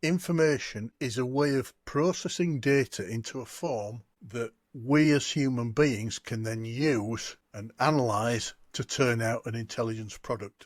Information is a way of processing data into a form that we as human beings can then use and analyse to turn out an intelligence product.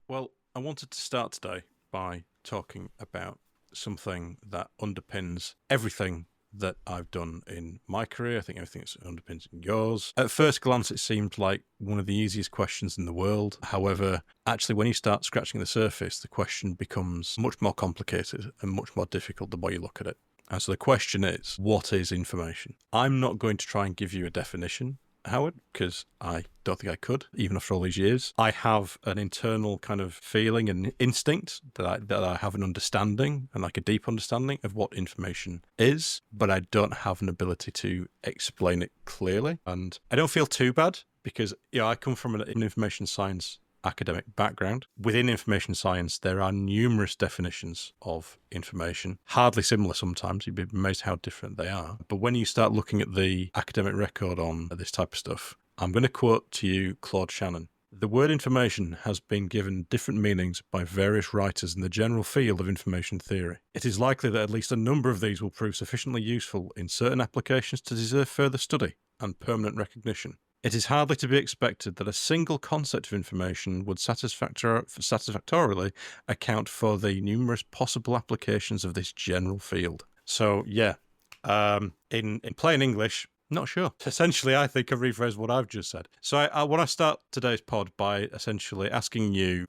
Well, I wanted to start today by talking about something that underpins everything that I've done in my career. I think everything that underpins yours. At first glance, it seemed like one of the easiest questions in the world. However, actually, when you start scratching the surface, the question becomes much more complicated and much more difficult the more you look at it. And so the question is, what is information? I'm not going to try and give you a definition, Howard, because I don't think I could, even after all these years. I have an internal kind of feeling and instinct that I have an understanding, and like a deep understanding of what information is, but I don't have an ability to explain it clearly. And I don't feel too bad because, I come from an information science academic background. Within information science, there are numerous definitions of information, hardly similar sometimes. You'd be amazed how different they are. But when you start looking at the academic record on this type of stuff, I'm going to quote to you Claude Shannon. The word information has been given different meanings by various writers in the general field of information theory. It is likely that at least a number of these will prove sufficiently useful in certain applications to deserve further study and permanent recognition. It is hardly to be expected that a single concept of information would satisfactorily account for the numerous possible applications of this general field. So, in plain English, not sure. Essentially, I think I've rephrased what I've just said. So I want to start today's pod by essentially asking you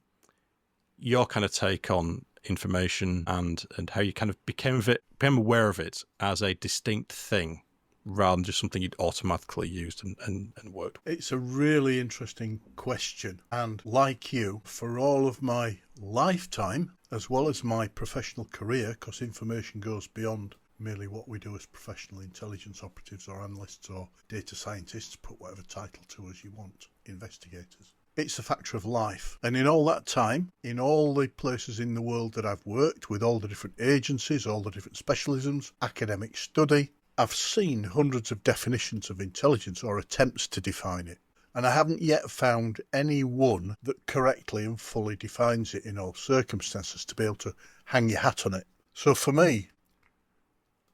your kind of take on information and how you kind of became aware of it as a distinct thing, rather than just something you'd automatically used and worked. It's a really interesting question. And like you, for all of my lifetime, as well as my professional career, because information goes beyond merely what we do as professional intelligence operatives or analysts or data scientists, put whatever title to as you want, investigators. It's a factor of life. And in all that time, in all the places in the world that I've worked, with all the different agencies, all the different specialisms, academic study, I've seen hundreds of definitions of intelligence or attempts to define it, and I haven't yet found any one that correctly and fully defines it in all circumstances to be able to hang your hat on it. So for me,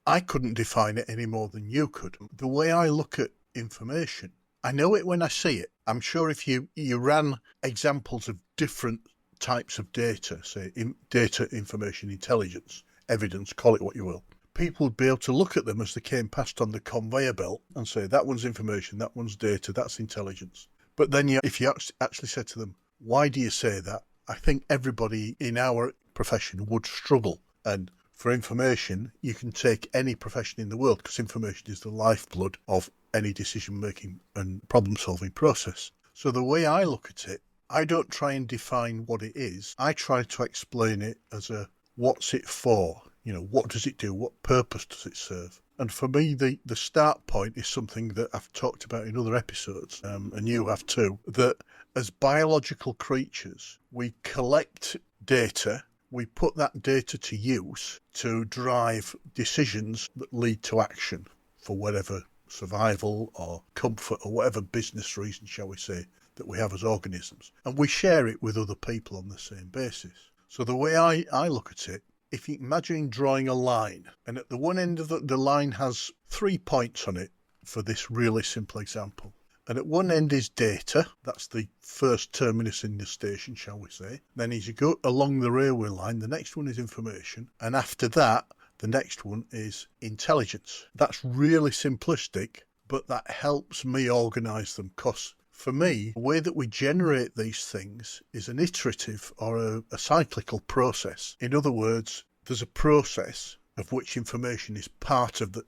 I couldn't define it any more than you could. The way I look at information, I know it when I see it. I'm sure if you ran examples of different types of data, say data, information, intelligence, evidence, call it what you will, people would be able to look at them as they came past on the conveyor belt and say, that one's information, that one's data, that's intelligence. But then if you actually said to them, why do you say that? I think everybody in our profession would struggle. And for information, you can take any profession in the world because information is the lifeblood of any decision-making and problem-solving process. So the way I look at it, I don't try and define what it is. I try to explain it as a what's it for? What does it do? What purpose does it serve? And for me, the start point is something that I've talked about in other episodes, and you have too, that as biological creatures, we collect data, we put that data to use to drive decisions that lead to action for whatever survival or comfort or whatever business reason, shall we say, that we have as organisms. And we share it with other people on the same basis. So the way I look at it, if you imagine drawing a line, and at the one end of the line has 3 points on it for this really simple example. And at one end is data, that's the first terminus in the station, shall we say. Then as you go along the railway line, the next one is information. And after that, the next one is intelligence. That's really simplistic, but that helps me organise them, because for me, the way that we generate these things is an iterative or a cyclical process. In other words, there's a process of which information is part of that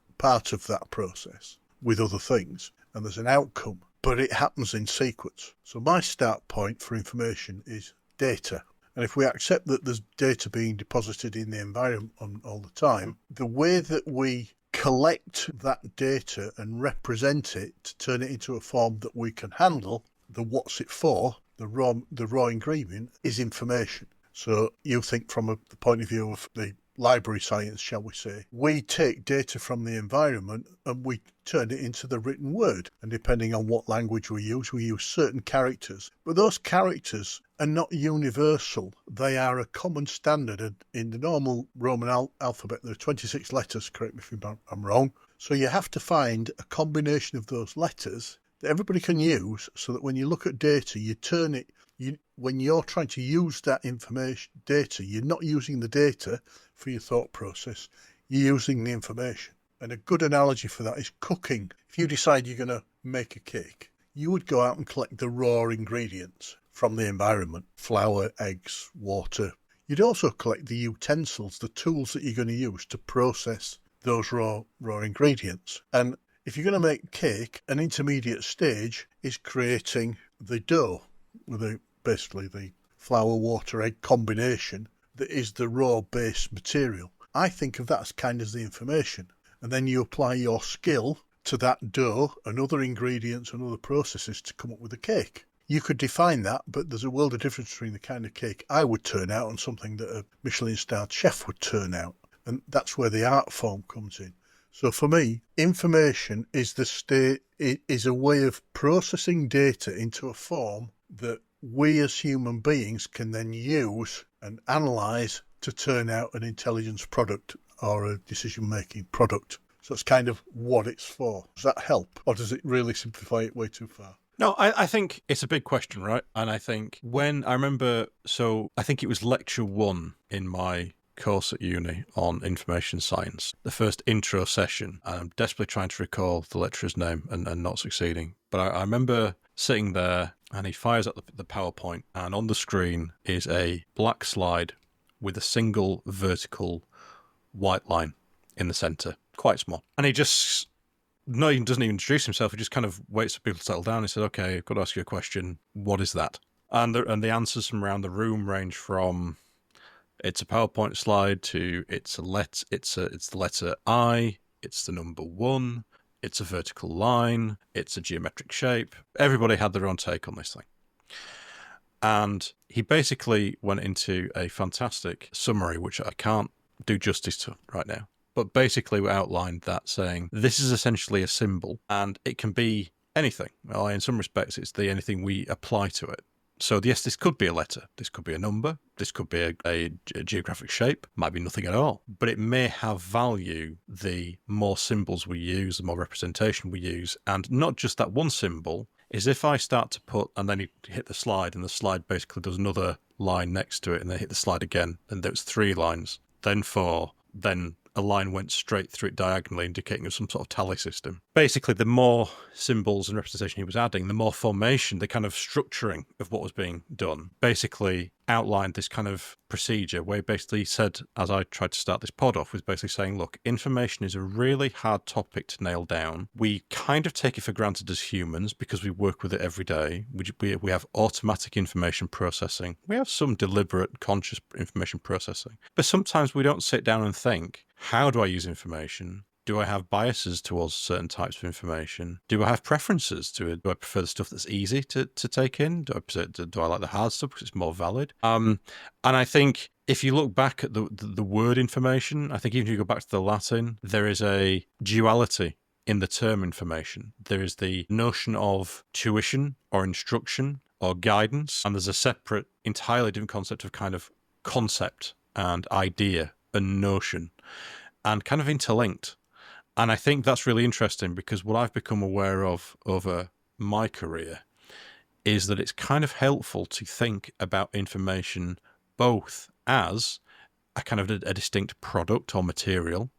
process with other things, and there's an outcome, but it happens in sequence. So my start point for information is data. And if we accept that there's data being deposited in the environment all the time, the way that we collect that data and represent it to turn it into a form that we can handle, the what's it for, the raw ingredient, is information. So you think from the point of view of the library science, shall we say, we take data from the environment and we turn it into the written word. And depending on what language we use certain characters. But those characters are not universal. They are a common standard. And in the normal Roman alphabet, there are 26 letters, correct me if I'm wrong. So you have to find a combination of those letters that everybody can use, so that when you look at data, you turn it, when you're trying to use that information data, you're not using the data for your thought process, you're using the information. And a good analogy for that is cooking. If you decide you're going to make a cake, you would go out and collect the raw ingredients from the environment: flour, eggs, water. You'd also collect the utensils, the tools that you're going to use to process those raw ingredients. And if you're going to make cake, an intermediate stage is creating the dough with basically the flour, water, egg combination that is the raw base material. I think of that as kind of the information. And then you apply your skill to that dough and other ingredients and other processes to come up with a cake. You could define that, but there's a world of difference between the kind of cake I would turn out and something that a Michelin-starred chef would turn out. And that's where the art form comes in. So for me, information is is a way of processing data into a form that we as human beings can then use and analyse to turn out an intelligence product or a decision-making product. So it's kind of what it's for. Does that help? Or does it really simplify it way too far? No, I think it's a big question, right? And I think I think it was lecture 1 in my course at uni on information science, the first intro session, and I'm desperately trying to recall the lecturer's name and not succeeding. But I remember sitting there and he fires up the PowerPoint, and on the screen is a black slide with a single vertical white line in the centre, quite small. And he doesn't even introduce himself, he just kind of waits for people to settle down. He said, okay, I've got to ask you a question. What is that? And the answers from around the room range from it's a PowerPoint slide to it's the letter I, it's the number 1, it's a vertical line, it's a geometric shape. Everybody had their own take on this thing. And he basically went into a fantastic summary, which I can't do justice to right now. But basically we outlined that, saying this is essentially a symbol and it can be anything. Well, in some respects, it's anything we apply to it. So yes, this could be a letter, this could be a number, this could be a geographic shape, might be nothing at all. But it may have value the more symbols we use, the more representation we use. And not just that one symbol, is if I start to put, and then you hit the slide, and the slide basically does another line next to it, and then hit the slide again, and there's 3 lines, then 4, then a line went straight through it diagonally, indicating some sort of tally system. Basically, the more symbols and representation he was adding, the more formation, the kind of structuring of what was being done, basically outlined this kind of procedure where he basically said, as I tried to start this pod off, was basically saying, look, information is a really hard topic to nail down. We kind of take it for granted as humans because we work with it every day. We have automatic information processing. We have some deliberate, conscious information processing. But sometimes we don't sit down and think, how do I use information? Do I have biases towards certain types of information? Do I have preferences to it? Do I prefer the stuff that's easy to take in? Do I like the hard stuff because it's more valid? And I think if you look back at the word information, I think even if you go back to the Latin, there is a duality in the term information. There is the notion of tuition or instruction or guidance, and there's a separate, entirely different concept of kind of concept and idea and notion, and kind of interlinked. And I think that's really interesting because what I've become aware of over my career is that it's kind of helpful to think about information both as a kind of a distinct product or material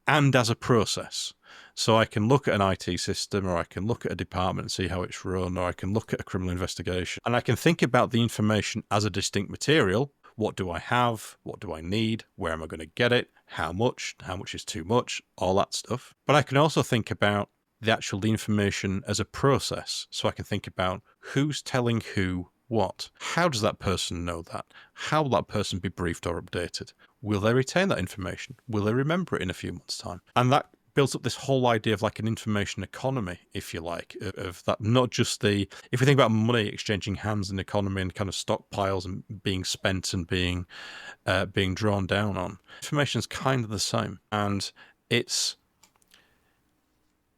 and as a process. So I can look at an IT system, or I can look at a department and see how it's run, or I can look at a criminal investigation, and I can think about the information as a distinct material. What do I have? What do I need? Where am I going to get it? How much? How much is too much? All that stuff. But I can also think about the information as a process. So I can think about who's telling who what. How does that person know that? How will that person be briefed or updated? Will they retain that information? Will they remember it in a few months' time? And that builds up this whole idea of like an information economy, if you like, of that, not just the, if we think about money exchanging hands in the economy and kind of stockpiles and being spent and being drawn down on, information is kind of the same. And it's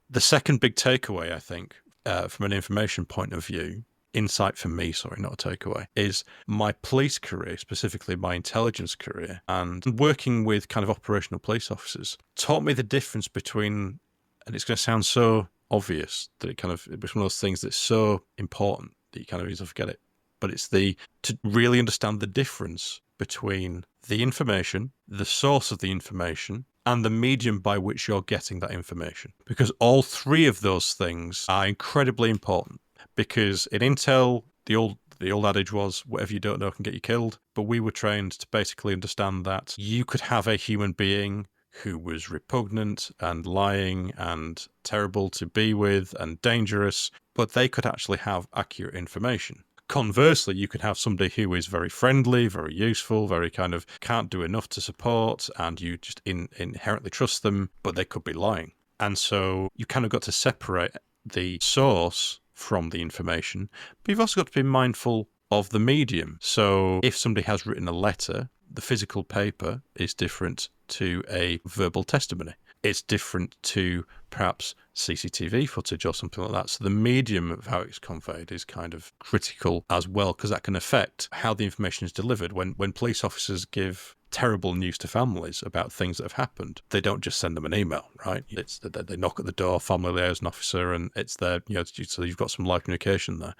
the second big takeaway, I think, from an information point of view, insight for me, sorry, not a takeaway, is my police career, specifically my intelligence career, and working with kind of operational police officers taught me the difference between, and it's going to sound so obvious that it's one of those things that's so important that you kind of easily forget it, but it's to really understand the difference between the information, the source of the information, and the medium by which you're getting that information. Because all three of those things are incredibly important. Because in intel, the old adage was, whatever you don't know can get you killed. But we were trained to basically understand that you could have a human being who was repugnant and lying and terrible to be with and dangerous, but they could actually have accurate information. Conversely, you could have somebody who is very friendly, very useful, very kind of can't do enough to support, and you just inherently trust them, but they could be lying. And so you kind of got to separate the source from the information, but you've also got to be mindful of the medium. So if somebody has written a letter, the physical paper is different to a verbal testimony. It's different to perhaps CCTV footage or something like that. So the medium of how it's conveyed is kind of critical as well, because that can affect how the information is delivered. When police officers give terrible news to families about things that have happened, they don't just send them an email, right? It's they knock at the door, family liaison officer, and it's there, so you've got some live communication there.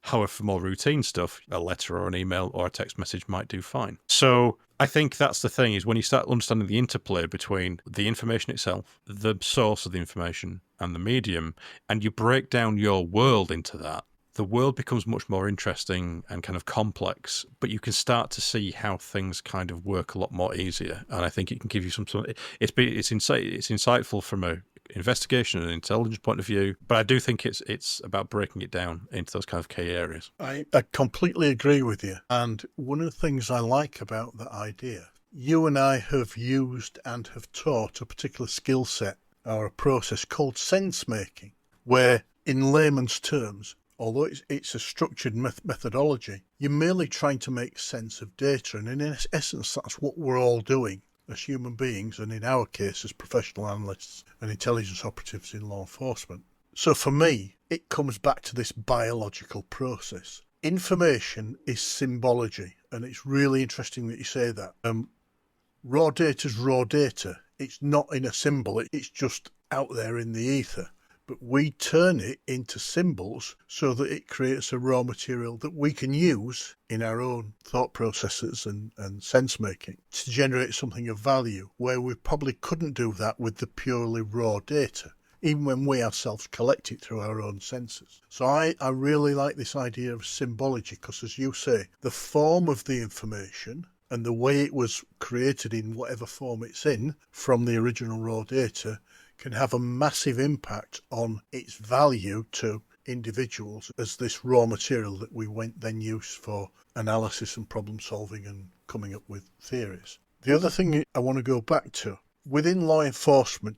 However, for more routine stuff, a letter or an email or a text message might do fine. So I think that's the thing, is when you start understanding the interplay between the information itself, the source of the information, and the medium, and you break down your world into that, the world becomes much more interesting and kind of complex, but you can start to see how things kind of work a lot more easier. And I think it can give you some it's insightful from a investigation and intelligence point of view, but I do think it's about breaking it down into those kind of key areas. I completely agree with you. And one of the things I like about that idea, you and I have used and have taught a particular skill set or a process called sense making, where in layman's terms, although it's a structured methodology, you're merely trying to make sense of data. And in essence, that's what we're all doing as human beings, and in our case, as professional analysts and intelligence operatives in law enforcement. So for me, it comes back to this biological process. Information is symbology, and it's really interesting that you say that. Raw data's raw data. It's not in a symbol, it's just out there in the ether. But we turn it into symbols so that it creates a raw material that we can use in our own thought processes and sense making to generate something of value, where we probably couldn't do that with the purely raw data, even when we ourselves collect it through our own senses. So I really like this idea of symbology, because as you say, the form of the information and the way it was created in whatever form it's in from the original raw data can have a massive impact on its value to individuals as this raw material that we then use for analysis and problem solving and coming up with theories. The other thing I want to go back to, within law enforcement,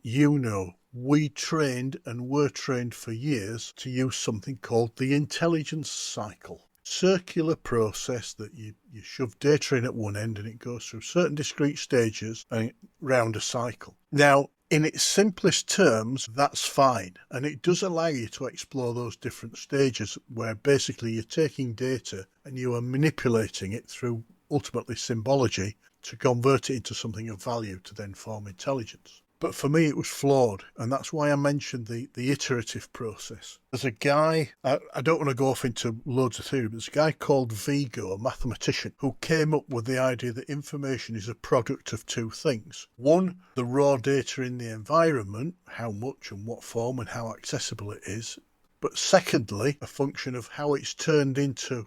we trained and were trained for years to use something called the intelligence cycle. Circular process that you shove data in at one end and it goes through certain discrete stages and round a cycle. Now, in its simplest terms, that's fine. And it does allow you to explore those different stages where basically you're taking data and you are manipulating it through ultimately symbology to convert it into something of value to then form intelligence. But for me, it was flawed. And that's why I mentioned the iterative process. There's a guy, I don't want to go off into loads of theory, but there's a guy called Vigo, a mathematician, who came up with the idea that information is a product of two things. One, the raw data in the environment, how much and what form and how accessible it is. But secondly, a function of how it's turned into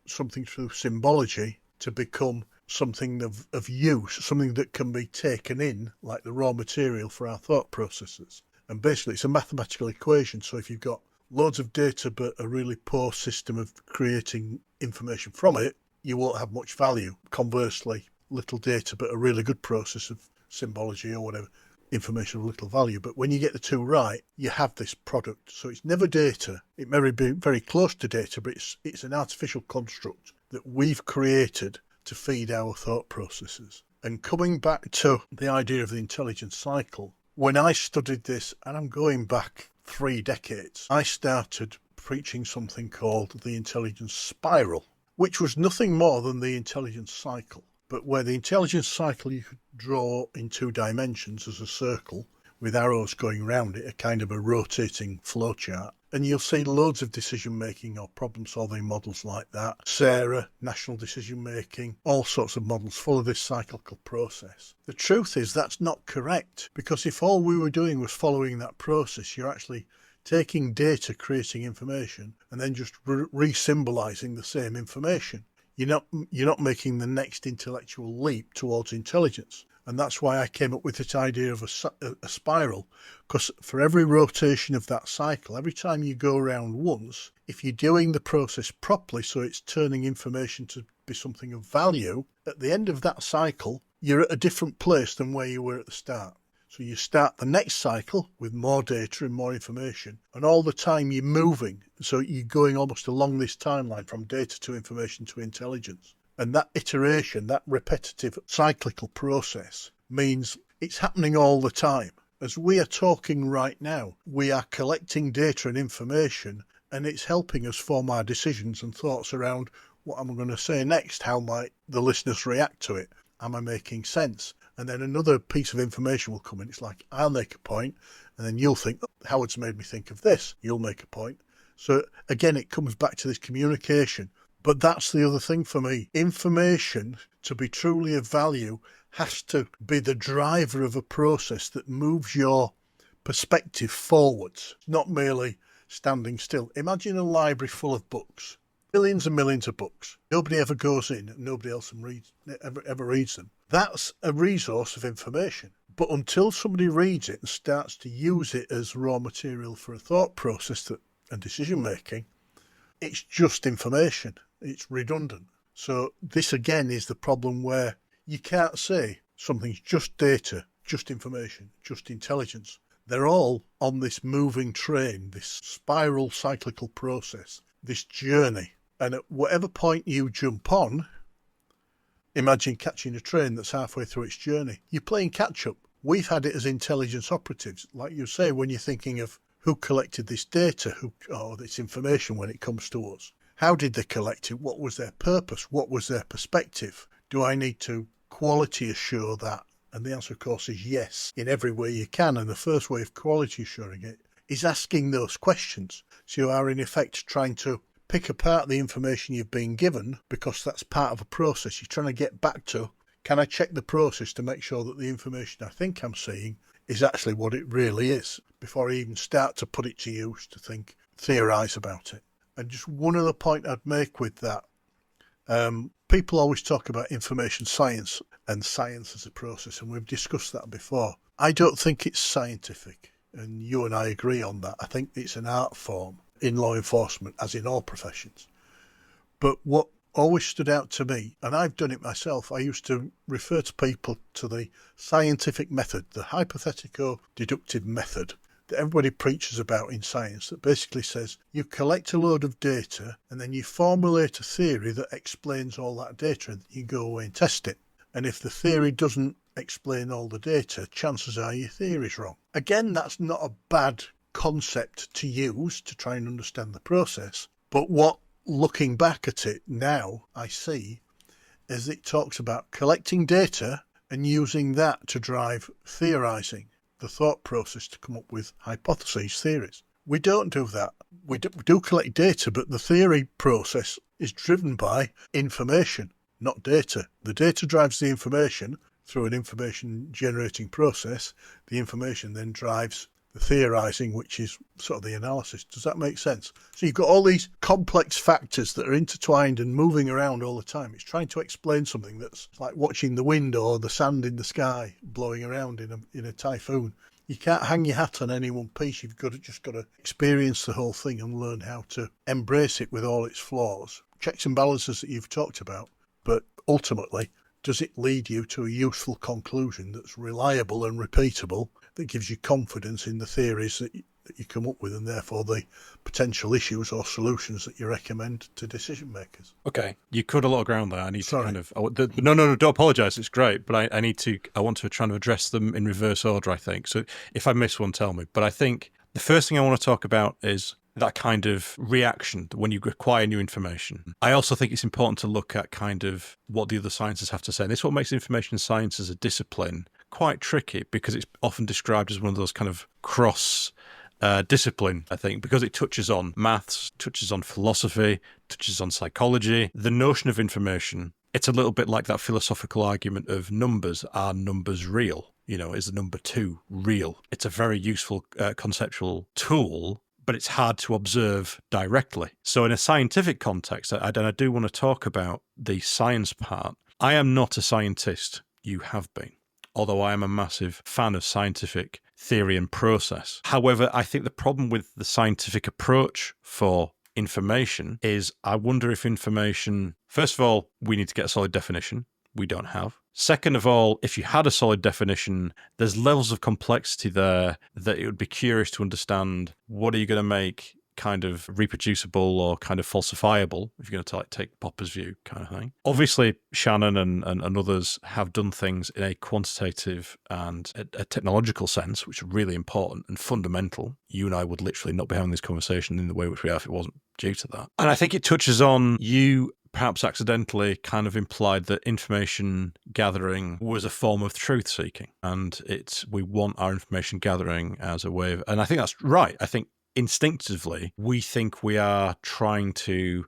something through symbology to become something of use, something that can be taken in, like the raw material for our thought processes. And basically it's a mathematical equation. So if you've got loads of data but a really poor system of creating information from it, you won't have much value. Conversely, little data but a really good process of symbology or whatever, information of little value. But when you get the two right, you have this product. So it's never data. It may be very close to data, but it's an artificial construct that we've created to feed our thought processes. And coming back to the idea of the intelligence cycle, when I studied this, and I'm going back 3 decades, I started preaching something called the intelligence spiral, which was nothing more than the intelligence cycle, but where the intelligence cycle you could draw in 2 dimensions as a circle with arrows going around it, a kind of a rotating flowchart. And you'll see loads of decision-making or problem-solving models like that. Sarah, national decision-making, all sorts of models full of this cyclical process. The truth is that's not correct, because if all we were doing was following that process, you're actually taking data, creating information, and then just re-symbolizing the same information. You're not making the next intellectual leap towards intelligence. And that's why I came up with this idea of a spiral, because for every rotation of that cycle, every time you go around once, if you're doing the process properly, so it's turning information to be something of value, at the end of that cycle, you're at a different place than where you were at the start. So you start the next cycle with more data and more information, and all the time you're moving. So you're going almost along this timeline from data to information to intelligence. And that iteration, that repetitive cyclical process, means it's happening all the time. As we are talking right now, we are collecting data and information, and it's helping us form our decisions and thoughts around what am I going to say next? How might the listeners react to it? Am I making sense? And then another piece of information will come in. It's like, I'll make a point, and then you'll think, oh, Howard's made me think of this. You'll make a point. So again, it comes back to this communication. But that's the other thing for me. Information, to be truly of value, has to be the driver of a process that moves your perspective forwards, not merely standing still. Imagine a library full of books, millions and millions of books. Nobody ever goes in and nobody else ever reads them. That's a resource of information. But until somebody reads it and starts to use it as raw material for a thought process and decision making, it's just information. It's redundant. So this again is the problem where you can't say something's just data, just information, just intelligence. They're all on this moving train, this spiral cyclical process, this journey. And at whatever point you jump on, imagine catching a train that's halfway through its journey. You're playing catch up. We've had it as intelligence operatives. Like you say, when you're thinking of who collected this data, or this information when it comes to us. How did they collect it? What was their purpose? What was their perspective? Do I need to quality assure that? And the answer, of course, is yes, in every way you can. And the first way of quality assuring it is asking those questions. So you are, in effect, trying to pick apart the information you've been given, because that's part of a process. You're trying to get back to, can I check the process to make sure that the information I think I'm seeing is actually what it really is, before I even start to put it to use, to think, theorise about it. And just one other point I'd make with that, people always talk about information science and science as a process, and we've discussed that before. I don't think it's scientific, and you and I agree on that. I think it's an art form in law enforcement, as in all professions. But what always stood out to me, and I've done it myself, I used to refer to people to the scientific method, the hypothetico-deductive method that everybody preaches about in science, that basically says you collect a load of data and then you formulate a theory that explains all that data, and you go away and test it. And if the theory doesn't explain all the data, chances are your theory's wrong. Again, that's not a bad concept to use to try and understand the process, but what, looking back at it now, I see is it talks about collecting data and using that to drive theorising, the thought process to come up with hypotheses, theories. We don't do that. We do collect data, but the theory process is driven by information, not data. The data drives the information through an information generating process. The information then drives the theorising, which is sort of the analysis. Does that make sense? So you've got all these complex factors that are intertwined and moving around all the time. It's trying to explain something that's like watching the wind or the sand in the sky blowing around in a typhoon. You can't hang your hat on any one piece. You've just got to experience the whole thing and learn how to embrace it with all its flaws. Checks and balances that you've talked about, but ultimately does it lead you to a useful conclusion that's reliable and repeatable, that gives you confidence in the theories that you come up with, and therefore the potential issues or solutions that you recommend to decision makers? Okay, you covered a lot of ground there. I need Sorry. to kind of no, don't apologise. It's great, but I want to try and address them in reverse order. I think so. If I miss one, tell me. But I think the first thing I want to talk about is that kind of reaction when you acquire new information. I also think it's important to look at kind of what the other sciences have to say. And this is what makes information science as a discipline quite tricky, because it's often described as one of those kind of cross discipline, I think, because it touches on maths, touches on philosophy, touches on psychology. The notion of information, it's a little bit like that philosophical argument of numbers. Are numbers real? You know, is the number 2 real? It's a very useful conceptual tool, but it's hard to observe directly. So in a scientific context, I do want to talk about the science part. I am not a scientist. You have been. Although I am a massive fan of scientific theory and process. However, I think the problem with the scientific approach for information is I wonder if information, first of all, we need to get a solid definition. We don't have. Second of all, if you had a solid definition, there's levels of complexity there that it would be curious to understand. What are you going to make kind of reproducible or kind of falsifiable, if you're going to take Popper's view kind of thing. Obviously, Shannon and others have done things in a quantitative and a technological sense, which are really important and fundamental. You and I would literally not be having this conversation in the way which we have if it wasn't due to that. And I think it touches on, you perhaps accidentally kind of implied that information gathering was a form of truth seeking, and we want our information gathering as a way of, and I think that's right. I think instinctively, we think we are trying to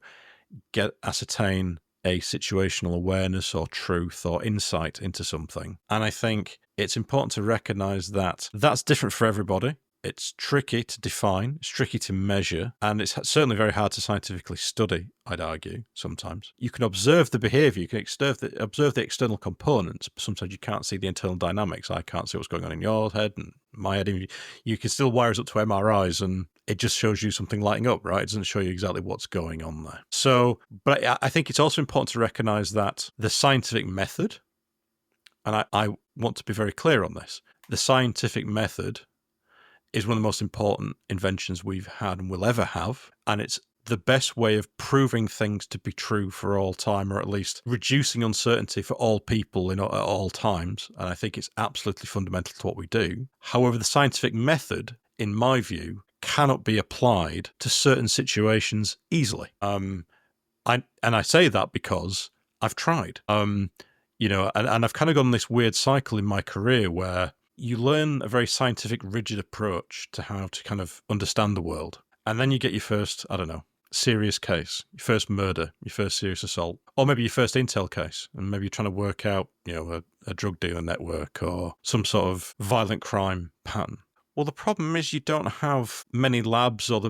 ascertain a situational awareness or truth or insight into something. And I think it's important to recognize that that's different for everybody. It's tricky to define, it's tricky to measure, and it's certainly very hard to scientifically study, I'd argue, sometimes. You can observe the behavior, you can observe the external components, but sometimes you can't see the internal dynamics. I can't see what's going on in your head and my head. You can still wire us up to MRIs and it just shows you something lighting up, right? It doesn't show you exactly what's going on there. So, but I think it's also important to recognize that the scientific method, and I want to be very clear on this, the scientific method is one of the most important inventions we've had and will ever have. And it's the best way of proving things to be true for all time, or at least reducing uncertainty for all people at all times. And I think it's absolutely fundamental to what we do. However, the scientific method, in my view, cannot be applied to certain situations easily. And I say that because I've tried. And I've kind of gone this weird cycle in my career where you learn a very scientific, rigid approach to how to kind of understand the world. And then you get your first, serious case, your first murder, your first serious assault, or maybe your first intel case. And maybe you're trying to work out, a drug dealer network or some sort of violent crime pattern. Well, the problem is you don't have many labs or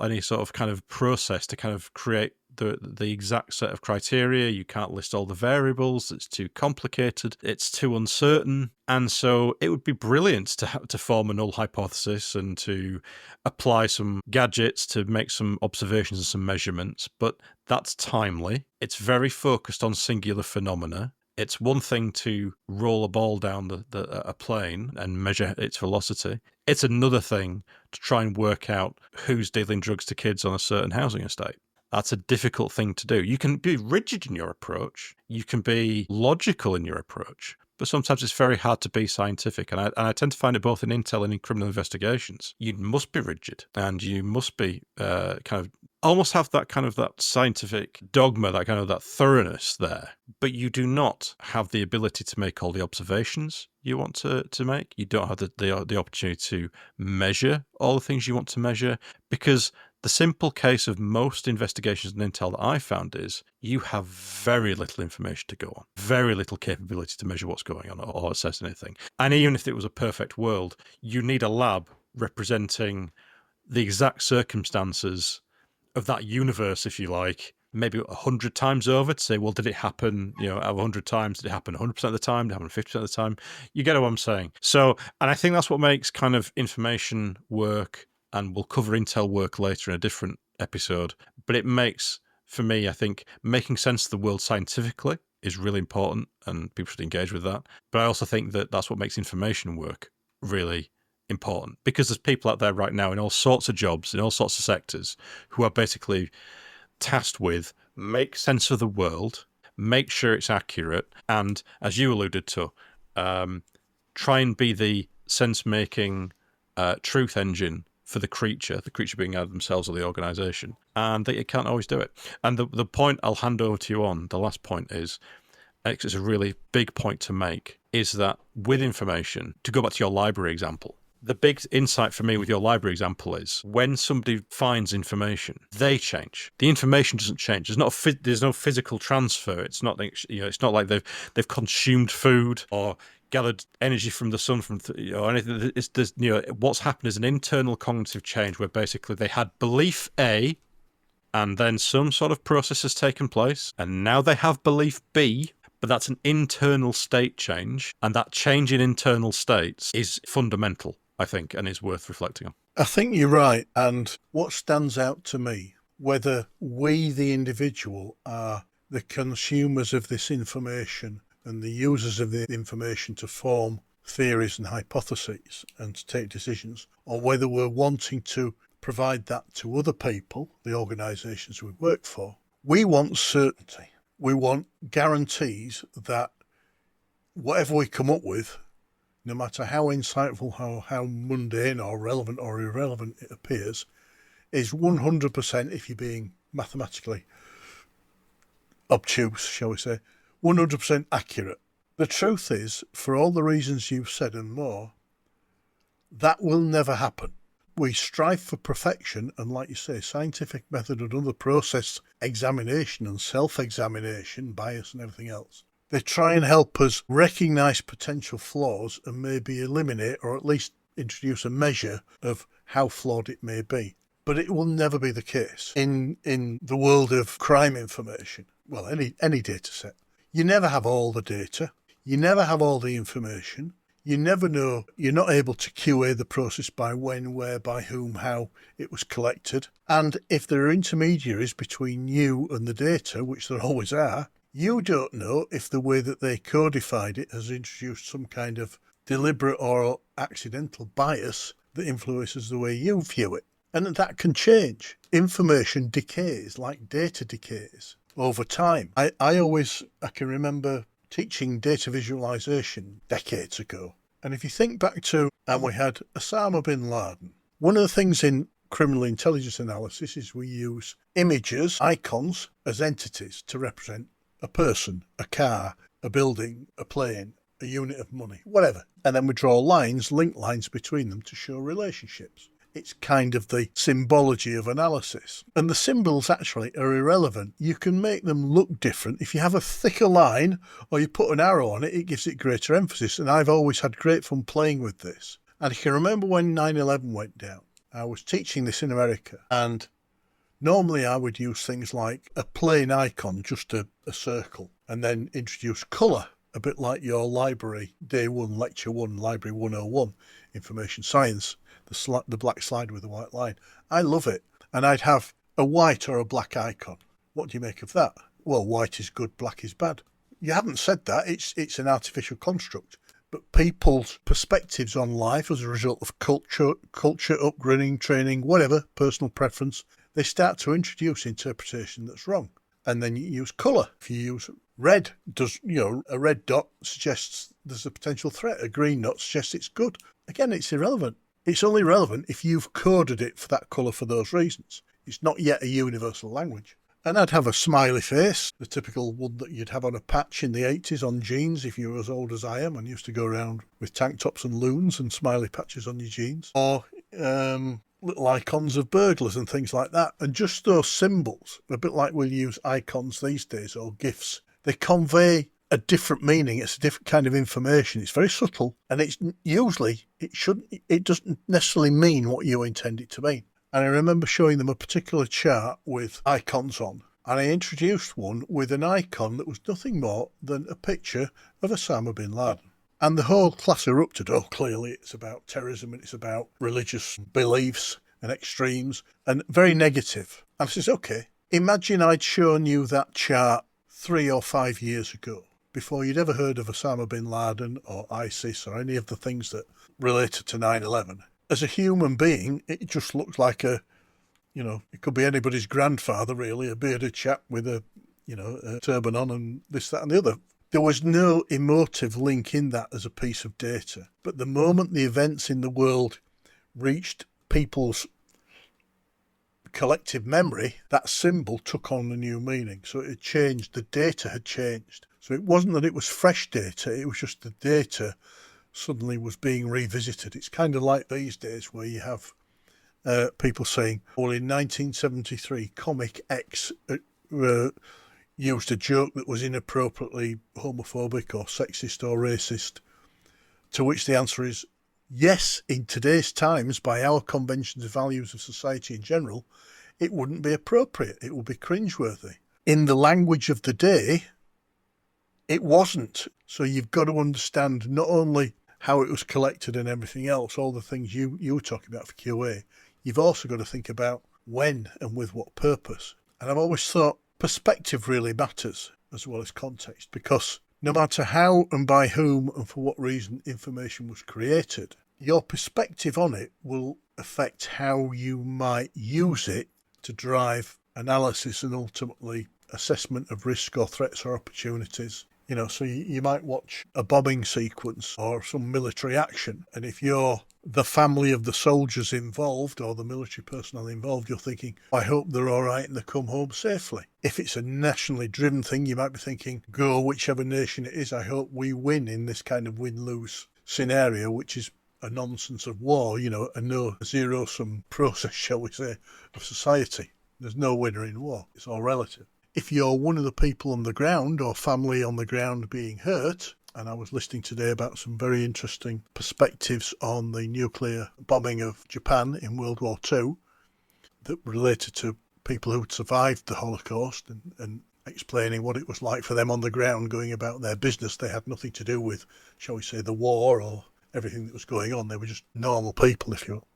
any sort of kind of process to kind of create the exact set of criteria. You can't list all the variables. It's too complicated. It's too uncertain. And so it would be brilliant to form a null hypothesis and to apply some gadgets to make some observations and some measurements. But that's timely. It's very focused on singular phenomena. It's one thing to roll a ball down a plane and measure its velocity. It's another thing to try and work out who's dealing drugs to kids on a certain housing estate. That's a difficult thing to do. You can be rigid in your approach. You can be logical in your approach. But sometimes it's very hard to be scientific. And I tend to find it both in intel and in criminal investigations. You must be rigid and you must be kind of almost have that kind of that scientific dogma, that kind of that thoroughness there. But you do not have the ability to make all the observations you want to make. You don't have the opportunity to measure all the things you want to measure, because the simple case of most investigations and intel that I found is you have very little information to go on, very little capability to measure what's going on or assess anything. And even if it was a perfect world, you need a lab representing the exact circumstances of that universe, if you like, maybe 100 times over to say, well, did it happen, out of 100 times, did it happen 100% of the time, did it happen 50% of the time? You get what I'm saying. So, and I think that's what makes kind of information work, and we'll cover intel work later in a different episode, but it makes, for me, I think, making sense of the world scientifically is really important and people should engage with that. But I also think that that's what makes information work really important, because there's people out there right now in all sorts of jobs, in all sorts of sectors, who are basically tasked with make sense of the world, make sure it's accurate, and, as you alluded to, try and be the sense-making truth engine for the creature being either themselves or the organisation, and they can't always do it. And the point I'll hand over to you on, the last point is, it's a really big point to make, is that with information, to go back to your library example, the big insight for me with your library example is when somebody finds information, they change. The information doesn't change. There's no physical transfer. It's not like they've consumed food or gathered energy from the sun or anything. What's happened is an internal cognitive change where basically they had belief A, and then some sort of process has taken place, and now they have belief B. But that's an internal state change, and that change in internal states is fundamental, I think, and is worth reflecting on. I think you're right. And what stands out to me, whether we, the individual, are the consumers of this information and the users of the information to form theories and hypotheses and to take decisions, or whether we're wanting to provide that to other people, the organisations we work for, we want certainty. We want guarantees that whatever we come up with, no matter how insightful, how mundane or relevant or irrelevant it appears, is 100%, if you're being mathematically obtuse, shall we say, 100% accurate. The truth is, for all the reasons you've said and more, that will never happen. We strive for perfection, and like you say, scientific method and other process examination and self-examination, bias and everything else. They try and help us recognise potential flaws and maybe eliminate or at least introduce a measure of how flawed it may be. But it will never be the case in the world of crime information. Well, any data set. You never have all the data. You never have all the information. You never know. You're not able to QA the process by when, where, by whom, how it was collected. And if there are intermediaries between you and the data, which there always are, you don't know if the way that they codified it has introduced some kind of deliberate or accidental bias that influences the way you view it. And that can change. Information decays like data decays over time. I can remember teaching data visualization decades ago. And if you think back to, and we had Osama bin Laden, one of the things in criminal intelligence analysis is we use images, icons, as entities to represent a person, a car, a building, a plane, a unit of money, whatever. And then we draw lines, link lines between them to show relationships. It's kind of the symbology of analysis. And the symbols actually are irrelevant. You can make them look different. If you have a thicker line or you put an arrow on it, it gives it greater emphasis. And I've always had great fun playing with this. And I can remember when 9/11 went down, I was teaching this in America. And normally I would use things like a plain icon, just a circle, and then introduce colour, a bit like your library, day one, lecture one, library 101, information science. The black slide with the white line. I love it. And I'd have a white or a black icon. What do you make of that? Well, white is good, black is bad. You haven't said that. It's an artificial construct. But people's perspectives on life as a result of culture, upbringing, training, whatever, personal preference, they start to introduce interpretation that's wrong. And then you use colour. If you use red, a red dot suggests there's a potential threat. A green dot suggests it's good. Again, it's irrelevant. It's only relevant if you've coded it for that colour for those reasons. It's not yet a universal language. And I'd have a smiley face, the typical one that you'd have on a patch in the 80s on jeans if you were as old as I am and used to go around with tank tops and loons and smiley patches on your jeans. Or little icons of burglars and things like that. And just those symbols, a bit like we'll use icons these days or GIFs, they convey a different meaning. It's a different kind of information. It's very subtle, and it doesn't necessarily mean what you intend it to mean. And I remember showing them a particular chart with icons on, and I introduced one with an icon that was nothing more than a picture of Osama bin Laden. And the whole class erupted. Oh, clearly it's about terrorism and it's about religious beliefs and extremes and very negative. And I says, okay, imagine I'd shown you that chart 3 or 5 years ago, before you'd ever heard of Osama bin Laden or ISIS or any of the things that related to 9/11, as a human being, it just looked like it could be anybody's grandfather, really, a bearded chap with a turban on and this, that and the other. There was no emotive link in that as a piece of data. But the moment the events in the world reached people's collective memory, that symbol took on a new meaning. So it had changed, the data had changed. So it wasn't that it was fresh data, it was just the data suddenly was being revisited. It's kind of like these days where you have people saying, well, in 1973, Comic X used a joke that was inappropriately homophobic or sexist or racist, to which the answer is yes, in today's times, by our conventions and values of society in general, it wouldn't be appropriate. It would be cringeworthy. In the language of the day, it wasn't. So you've got to understand not only how it was collected and everything else, all the things you were talking about for QA, you've also got to think about when and with what purpose. And I've always thought perspective really matters as well as context, because no matter how and by whom and for what reason information was created, your perspective on it will affect how you might use it to drive analysis and ultimately assessment of risk or threats or opportunities. So you might watch a bombing sequence or some military action, and if you're the family of the soldiers involved or the military personnel involved, you're thinking, I hope they're all right and they come home safely. If it's a nationally driven thing, you might be thinking, go whichever nation it is, I hope we win in this kind of win-lose scenario, which is a nonsense of war, a no zero-sum process, shall we say, of society. There's no winner in war. It's all relative. If you're one of the people on the ground or family on the ground being hurt, and I was listening today about some very interesting perspectives on the nuclear bombing of Japan in World War II that related to people who'd survived the Holocaust and explaining what it was like for them on the ground going about their business. They had nothing to do with, shall we say, the war or everything that was going on. They were just normal people, if you will.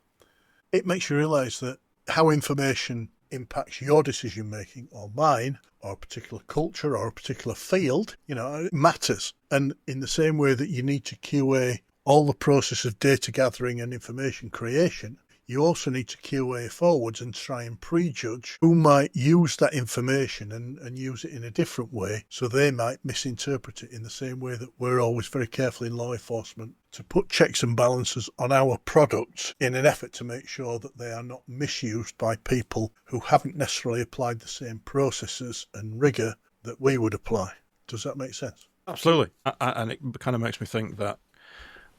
It makes you realise that how information impacts your decision making or mine or a particular culture or a particular field, it matters. And in the same way that you need to QA all the process of data gathering and information creation, you also need to QA forwards and try and prejudge who might use that information and use it in a different way, so they might misinterpret it, in the same way that we're always very careful in law enforcement to put checks and balances on our products in an effort to make sure that they are not misused by people who haven't necessarily applied the same processes and rigour that we would apply. Does that make sense? Absolutely. And it kind of makes me think that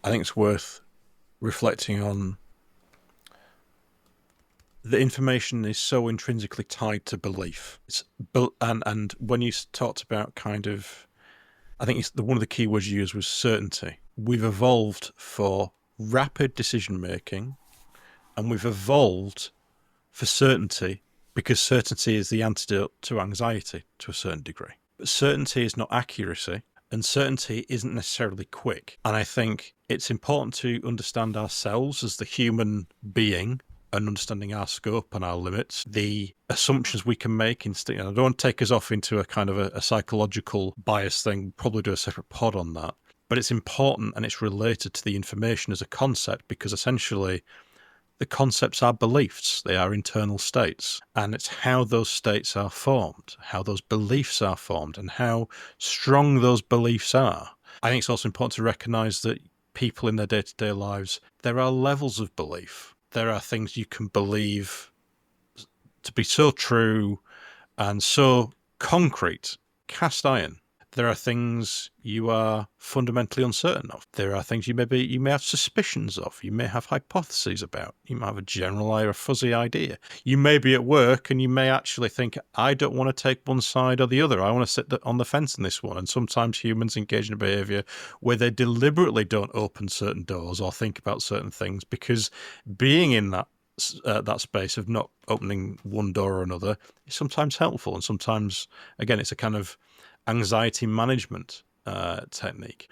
I think it's worth reflecting on. The information is so intrinsically tied to belief. And when you talked about I think one of the key words you used was certainty. We've evolved for rapid decision making, and we've evolved for certainty because certainty is the antidote to anxiety to a certain degree. But certainty is not accuracy, and certainty isn't necessarily quick. And I think it's important to understand ourselves as the human being and understanding our scope and our limits, the assumptions we can make. I don't want to take us off into a kind of a psychological bias thing, probably do a separate pod on that. But it's important, and it's related to the information as a concept, because essentially the concepts are beliefs. They are internal states. And it's how those states are formed, how those beliefs are formed, and how strong those beliefs are. I think it's also important to recognise that people in their day-to-day lives, there are levels of belief. There are things you can believe to be so true and so concrete, cast iron. There are things you are fundamentally uncertain of. There are things you may have suspicions of. You may have hypotheses about. You might have a general or a fuzzy idea. You may be at work and you may actually think, I don't want to take one side or the other. I want to sit on the fence in this one. And sometimes humans engage in a behaviour where they deliberately don't open certain doors or think about certain things, because being in that space of not opening one door or another is sometimes helpful. And sometimes, again, it's a kind of anxiety management technique.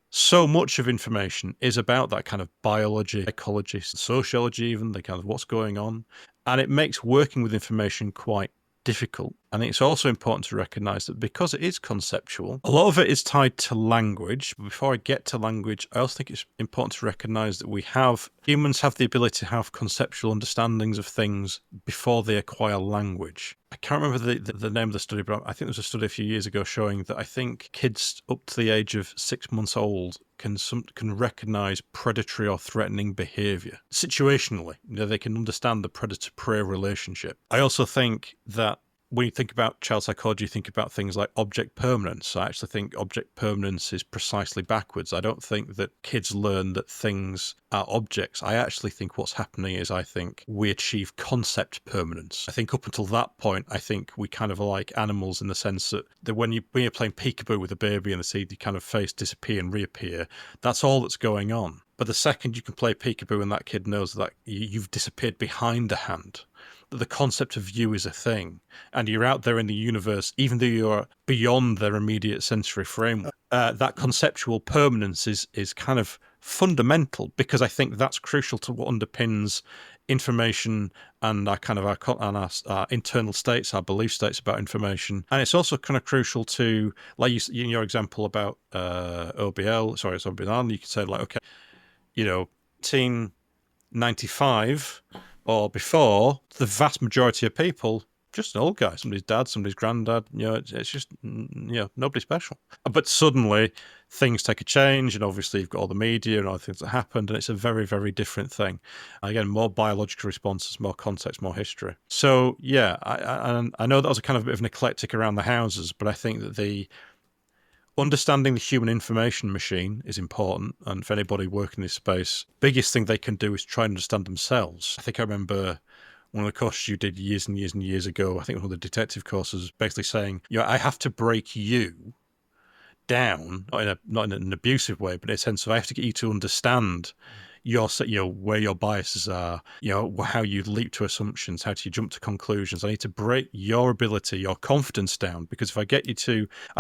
So much of information is about that kind of biology, psychology, sociology, even the kind of what's going on. And it makes working with information quite difficult I think it's also important to recognise that because it is conceptual, a lot of it is tied to language. But before I get to language, I also think it's important to recognise that humans have the ability to have conceptual understandings of things before they acquire language. I can't remember the name of the study, but I think there was a study a few years ago showing that I think kids up to the age of 6 months old can recognise predatory or threatening behaviour situationally. They can understand the predator-prey relationship. I also think that when you think about child psychology, you think about things like object permanence. I actually think object permanence is precisely backwards. I don't think that kids learn that things are objects. I actually think what's happening is I think we achieve concept permanence. I think up until that point, I think we kind of are like animals in the sense that when you're playing peekaboo with a baby and the seed, you kind of face disappear and reappear. That's all that's going on. But the second you can play peekaboo and that kid knows that you've disappeared behind the hand, that the concept of you is a thing, and you're out there in the universe, even though you're beyond their immediate sensory framework, that conceptual permanence is kind of fundamental, because I think that's crucial to what underpins information and our internal states, our belief states about information. And it's also kind of crucial to, like in your example about OBL, you could say, like, okay, 1995 or before, the vast majority of people, just an old guy, somebody's dad, somebody's granddad, it's just, nobody special. But suddenly things take a change, and obviously you've got all the media and all the things that happened, and it's a very, very different thing. Again, more biological responses, more context, more history. So, yeah, I know that was a kind of a bit of an eclectic around the houses, but I think that the understanding the human information machine is important, and for anybody working in this space, biggest thing they can do is try and understand themselves. I think I remember one of the courses you did years and years and years ago, I think one of the detective courses, basically saying, I have to break you down, not in an abusive way, but in a sense of I have to get you to understand where your biases are, how you leap to assumptions, how do you jump to conclusions. I need to break your ability, your confidence down, because if I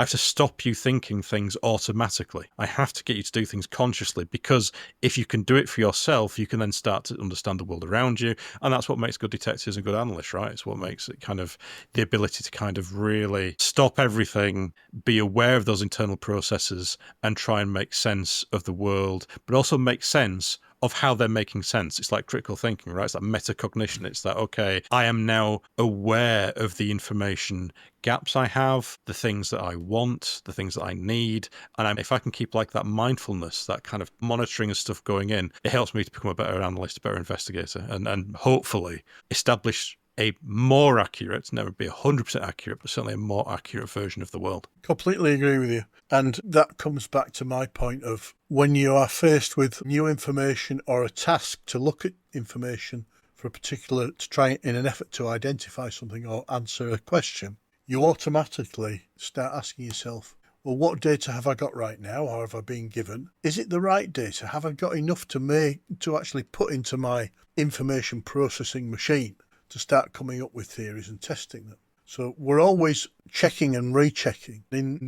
have to stop you thinking things automatically. I have to get you to do things consciously, because if you can do it for yourself, you can then start to understand the world around you. And that's what makes good detectives and good analysts, right? It's what makes it kind of the ability to kind of really stop everything, be aware of those internal processes, and try and make sense of the world, but also make sense of how they're making sense. It's like critical thinking, right? It's like metacognition. It's that, okay, I am now aware of the information gaps I have, the things that I want, the things that I need. And if I can keep like that mindfulness, that kind of monitoring of stuff going in, it helps me to become a better analyst, a better investigator, and hopefully establish a more accurate, never be 100% accurate, but certainly a more accurate version of the world. Completely agree with you. And that comes back to my point of when you are faced with new information or a task to look at information for a particular, to try in an effort to identify something or answer a question, you automatically start asking yourself, well, what data have I got right now, or have I been given? Is it the right data? Have I got enough to actually put into my information processing machine to start coming up with theories and testing them? So we're always checking and rechecking. In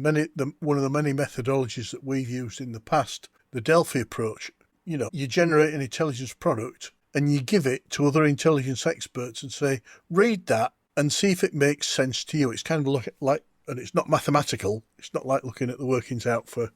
one of the many methodologies that we've used in the past, the Delphi approach, you generate an intelligence product and you give it to other intelligence experts and say, read that and see if it makes sense to you. It's kind of like, and it's not mathematical. It's not like looking at the workings out for,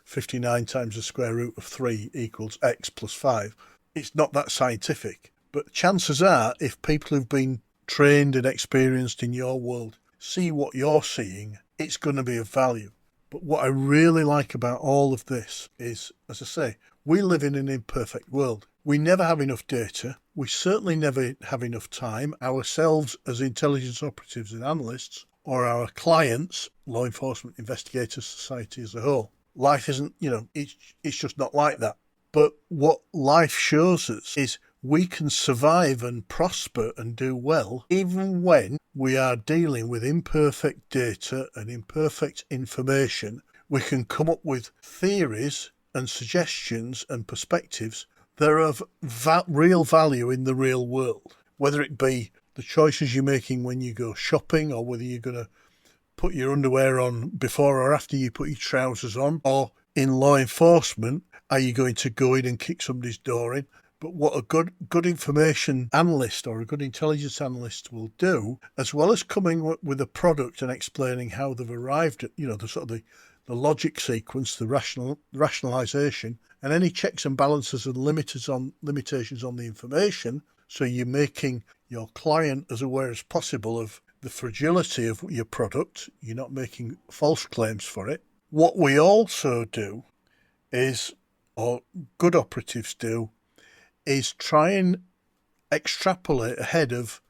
59 times the square root of 3 equals x plus 5. It's not that scientific. But chances are, if people who've been trained and experienced in your world see what you're seeing, it's going to be of value. But what I really like about all of this is, as I say, we live in an imperfect world. We never have enough data. We certainly never have enough time, ourselves as intelligence operatives and analysts, or our clients, law enforcement, investigators, society as a whole. Life isn't, it's just not like that. But what life shows us is we can survive and prosper and do well even when we are dealing with imperfect data and imperfect information. We can come up with theories and suggestions and perspectives that are of real value in the real world, whether it be the choices you're making when you go shopping, or whether you're going to put your underwear on before or after you put your trousers on, or in law enforcement, are you going to go in and kick somebody's door in? But what a good information analyst or a good intelligence analyst will do, as well as coming with a product and explaining how they've arrived at, the sort of the logic sequence, the rationalization, and any checks and balances and limitations on the information. So you're making your client as aware as possible of the fragility of your product. You're not making false claims for it. What we also do is, or good operatives do, is try and extrapolate ahead of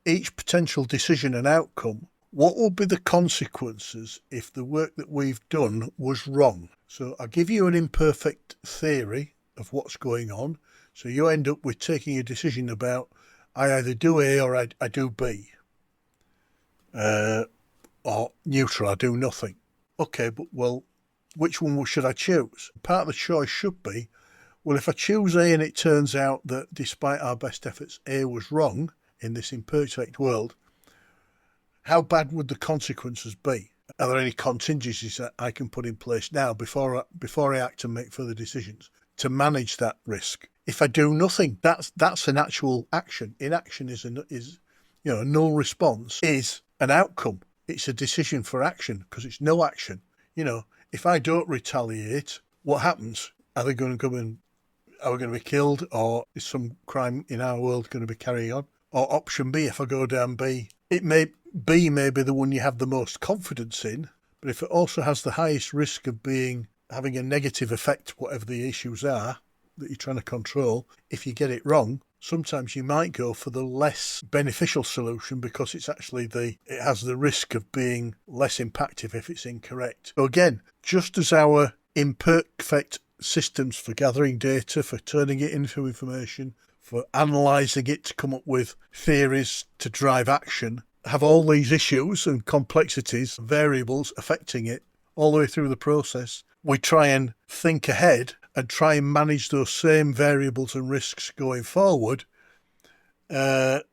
each potential decision and outcome. What will be the consequences if the work that we've done was wrong? So I give you an imperfect theory of what's going on. So you end up with taking a decision about, I either do A or I do B. Or neutral, I do nothing. Okay, but well, which one should I choose? Part of the choice should be, well, if I choose A and it turns out that despite our best efforts, A was wrong in this imperfect world, how bad would the consequences be? Are there any contingencies that I can put in place now before I act and make further decisions to manage that risk? If I do nothing, that's an actual action. Inaction is a null response is an outcome. It's a decision for action because it's no action. If I don't retaliate, what happens? Are we going to be killed, or is some crime in our world going to be carrying on? Or option B, if I go down B, B may be the one you have the most confidence in, but if it also has the highest risk of having a negative effect, whatever the issues are that you're trying to control, if you get it wrong, sometimes you might go for the less beneficial solution because it's actually it has the risk of being less impactful if it's incorrect. So again, just as our imperfect systems for gathering data, for turning it into information, for analysing it to come up with theories to drive action, have all these issues and complexities, variables affecting it all the way through the process, we try and think ahead and try and manage those same variables and risks going forward to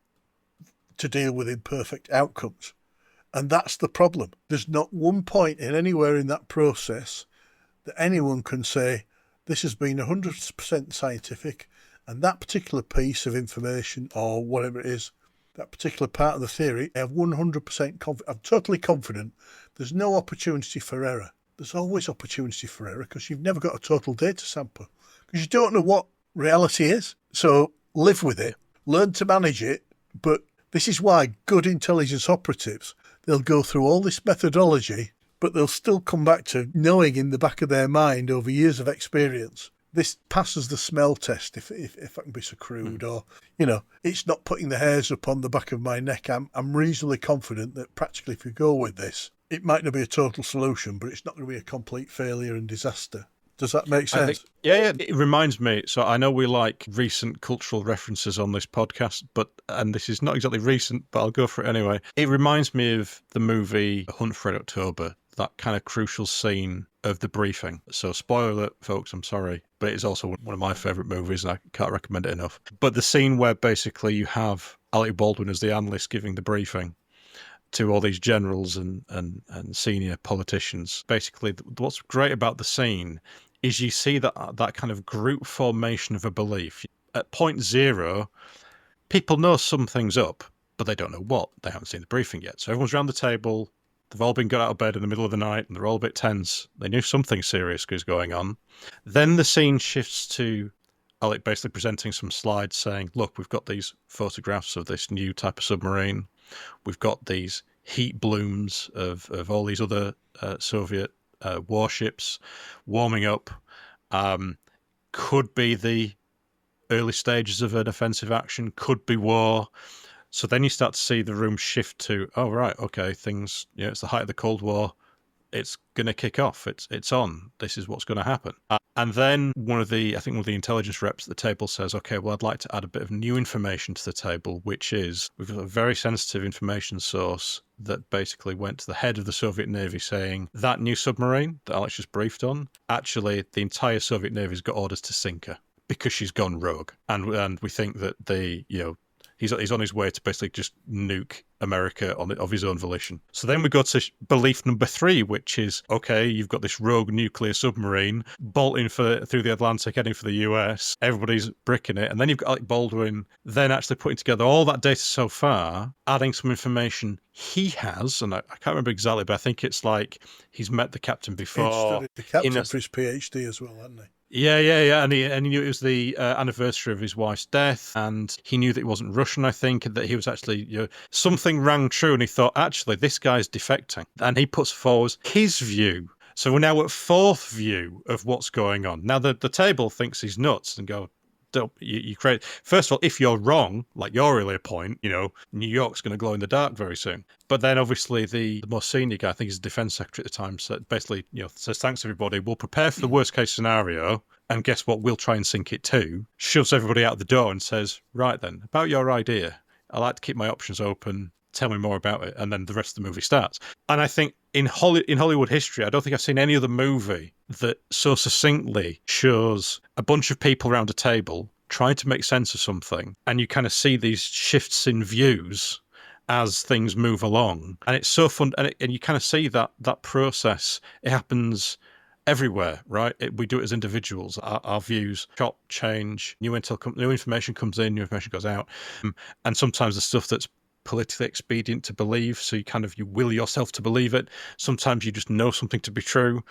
deal with imperfect outcomes. And that's the problem. There's not one point anywhere in that process that anyone can say, this has been 100% scientific, and that particular piece of information or whatever it is, that particular part of the theory, I have 100% I'm totally confident there's no opportunity for error. There's always opportunity for error because you've never got a total data sample, because you don't know what reality is. So live with it, learn to manage it. But this is why good intelligence operatives, they'll go through all this methodology, but they'll still come back to knowing in the back of their mind over years of experience, this passes the smell test, if I can be so crude, or, it's not putting the hairs up on the back of my neck. I'm reasonably confident that practically if you go with this, it might not be a total solution, but it's not going to be a complete failure and disaster. Does that make sense? Yeah. It reminds me, so I know we like recent cultural references on this podcast, and this is not exactly recent, but I'll go for it anyway. It reminds me of the movie Hunt for Red October, that kind of crucial scene of the briefing. So spoiler alert, folks, I'm sorry, but it is also one of my favourite movies and I can't recommend it enough. But the scene where basically you have Alec Baldwin as the analyst giving the briefing to all these generals and senior politicians. Basically, what's great about the scene is you see that kind of group formation of a belief. At point zero, people know something's up, but they don't know what. They haven't seen the briefing yet. So everyone's around the table. They've all been got out of bed in the middle of the night, and they're all a bit tense. They knew something serious was going on. Then the scene shifts to Alec basically presenting some slides saying, look, we've got these photographs of this new type of submarine. We've got these heat blooms of all these other Soviet warships warming up. Could be the early stages of an offensive action, could be war. So then you start to see the room shift to, oh, right, okay, things, it's the height of the Cold War. It's going to kick off. It's on. This is what's going to happen. And then one of the intelligence reps at the table says, okay, well, I'd like to add a bit of new information to the table, which is we've got a very sensitive information source that basically went to the head of the Soviet Navy saying that new submarine that Alex just briefed on, actually the entire Soviet Navy's got orders to sink her because she's gone rogue. And we think that He's on his way to basically just nuke America of his own volition. So then we go to belief number 3, which is, okay, you've got this rogue nuclear submarine bolting through the Atlantic, heading for the US. Everybody's bricking it. And then you've got Alec Baldwin then actually putting together all that data so far, adding some information he has, and I can't remember exactly, but I think it's like he's met the captain before. He'd studied the captain for his PhD as well, hadn't he? Yeah. And he knew it was the anniversary of his wife's death, and he knew that he wasn't Russian, I think, and that he was actually, something rang true, and he thought, actually, this guy's defecting. And he puts forward his view. So we're now at 4th view of what's going on. Now, the table thinks he's nuts and go, you create. First of all, if you're wrong, like your earlier point, New York's going to glow in the dark very soon. But then obviously the more senior guy, I think he's the defense secretary at the time, so basically, says, thanks everybody, we'll prepare for the worst case scenario, and guess what, we'll try and sink it too. Shoves everybody out the door and says, right then, about your idea, I like to keep my options open. Tell me more about it. And then the rest of the movie starts. And I think in Hollywood history, I don't think I've seen any other movie that so succinctly shows a bunch of people around a table trying to make sense of something. And you kind of see these shifts in views as things move along. And it's so fun. And you kind of see that process. It happens everywhere, right? We do it as individuals. Our views change. New information comes in, new information goes out. And sometimes the stuff that's politically expedient to believe, so you will yourself to believe it. Sometimes you just know something to be true,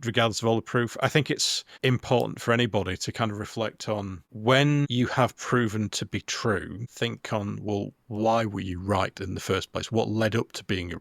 regardless of all the proof. I think it's important for anybody to kind of reflect on, when you have proven to be true, think on, well, why were you right in the first place? What led up to being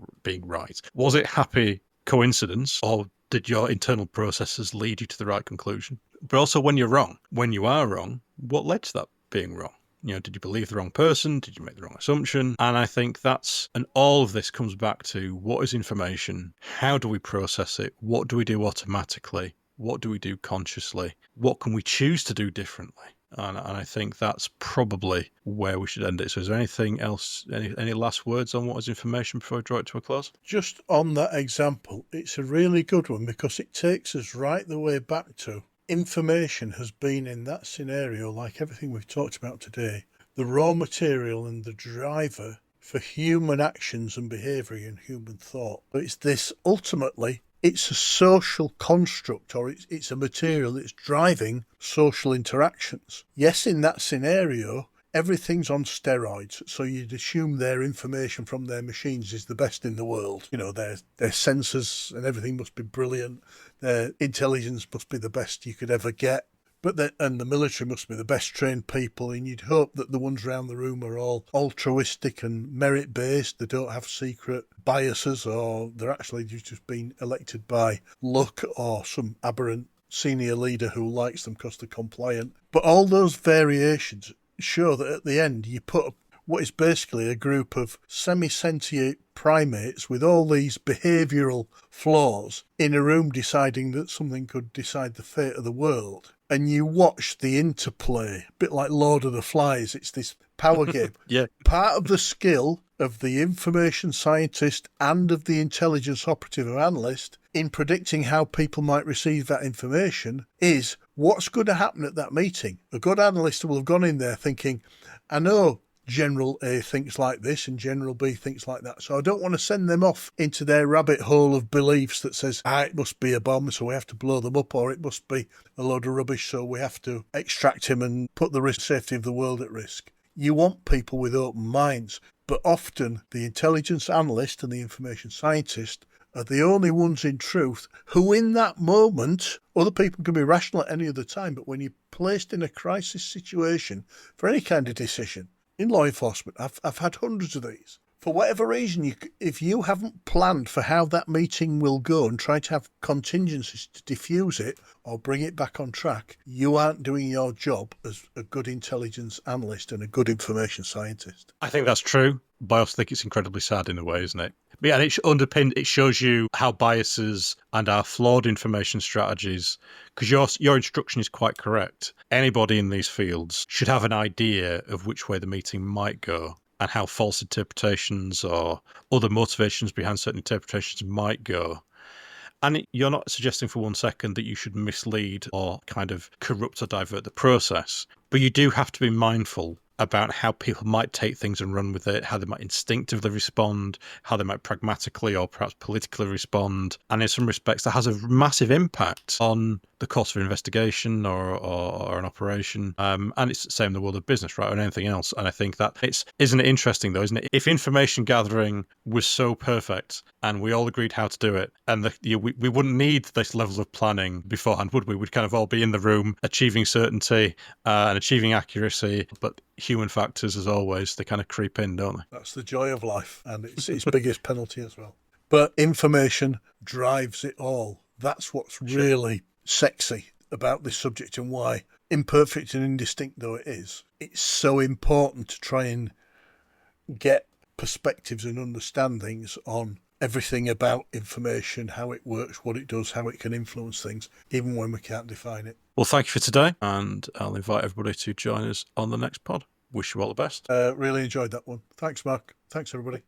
right? Was it happy coincidence, or did your internal processes lead you to the right conclusion? But also, when you are wrong, what led to that being wrong? Did you believe the wrong person? Did you make the wrong assumption? And I think and all of this comes back to, what is information? How do we process it? What do we do automatically? What do we do consciously? What can we choose to do differently? And I think that's probably where we should end it. So is there anything else, any last words on what is information before I draw it to a close? Just on that example, it's a really good one, because it takes us right the way back to information has been, in that scenario, like everything we've talked about today, the raw material and the driver for human actions and behaviour and human thought. But ultimately, it's a social construct, or it's a material that's driving social interactions. Yes, in that scenario, everything's on steroids, so you'd assume their information from their machines is the best in the world. Their sensors and everything must be brilliant. Their intelligence must be the best you could ever get. And the military must be the best trained people, and you'd hope that the ones around the room are all altruistic and merit-based. They don't have secret biases, or they're actually just being elected by luck or some aberrant senior leader who likes them because they're compliant. But all those variations show that at the end you put what is basically a group of semi-sentient primates with all these behavioural flaws in a room deciding that something could decide the fate of the world. And you watch the interplay, a bit like Lord of the Flies. It's this power game. Yeah. Part of the skill of the information scientist and of the intelligence operative or analyst in predicting how people might receive that information is what's going to happen at that meeting. A good analyst will have gone in there thinking, I know General A thinks like this and General B thinks like that, so I don't want to send them off into their rabbit hole of beliefs that says, it must be a bomb, so we have to blow them up, or it must be a load of rubbish, so we have to extract him and put the safety of the world at risk. You want people with open minds, but often the intelligence analyst and the information scientist are the only ones in truth who, in that moment, other people can be rational at any other time, but when you're placed in a crisis situation for any kind of decision, in law enforcement, I've had hundreds of these. For whatever reason, if you haven't planned for how that meeting will go and try to have contingencies to diffuse it or bring it back on track, you aren't doing your job as a good intelligence analyst and a good information scientist. I think that's true, but I also think it's incredibly sad in a way, isn't it? But yeah, and it shows you how biases and our flawed information strategies, because your instruction is quite correct. Anybody in these fields should have an idea of which way the meeting might go and how false interpretations or other motivations behind certain interpretations might go. And you're not suggesting for 1 second that you should mislead or kind of corrupt or divert the process, but you do have to be mindful about how people might take things and run with it, how they might instinctively respond, how they might pragmatically or perhaps politically respond. And in some respects, that has a massive impact on the course of an investigation or an operation. And it's the same in the world of business, right, or anything else. And I think that isn't it interesting, though, isn't it? If information gathering was so perfect and we all agreed how to do it, and we wouldn't need this level of planning beforehand, would we? We'd kind of all be in the room achieving certainty and achieving accuracy. But human factors, as always, they kind of creep in, don't they? That's the joy of life, and it's its biggest penalty as well. But information drives it all. That's what's really sexy about this subject, and why, imperfect and indistinct though it is, it's so important to try and get perspectives and understandings on everything about information, how it works, what it does, how it can influence things, even when we can't define it. Well, thank you for today, and I'll invite everybody to join us on the next pod. Wish you all the best. Really enjoyed that one. Thanks, Mark. Thanks, everybody.